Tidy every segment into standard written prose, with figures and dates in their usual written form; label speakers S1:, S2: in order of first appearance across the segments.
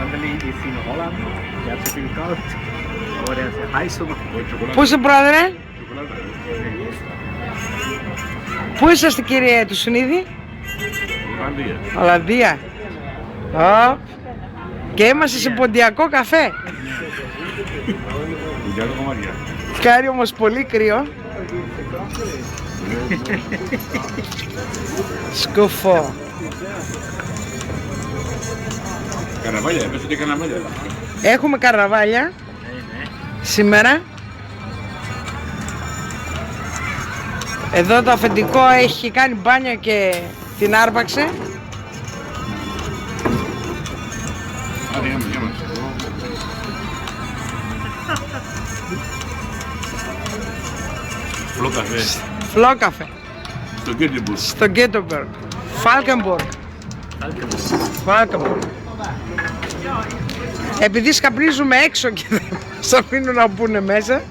S1: Panteli is in Holland. Je hebt zoveel koud. Maar hij is hijsel.
S2: Πού είσαι, πρόεδρε? Πού είσαστε, κύριε Τουσουνίδη? Ολλανδία. Ω. Και είμαστε σε ποντιακό καφέ. Κάνει όμως πολύ κρύο. Σκουφό.
S3: Καρναβάλια, πες ότι καρναβάλια.
S2: Έχουμε καρναβάλια σήμερα. Εδώ το αφεντικό έχει κάνει μπάνιο και την άρπαξε. Φλόκαφε. Στο Γκέτεμποργκ. Φάλκενμποργκ. Επειδή σκαπνίζουμε έξω και δεν μας αφήνουν να μπουν μέσα.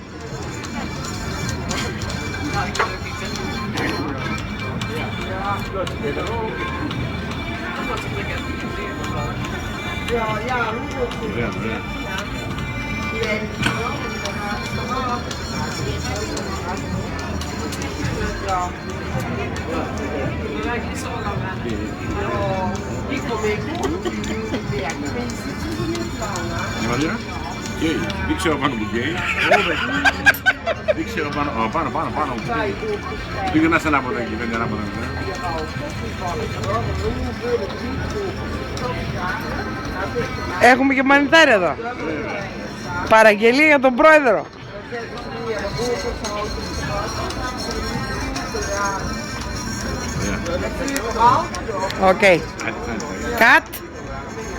S3: Δείξε πάνω του γκέι. Δείξε πάνω. Πήγαινα σε ανάποδα εκεί, δεν είναι ανάποδα.
S2: Έχουμε και μανιτάρια εδώ. Παραγγελία για τον πρόεδρο. Οκ. Cut.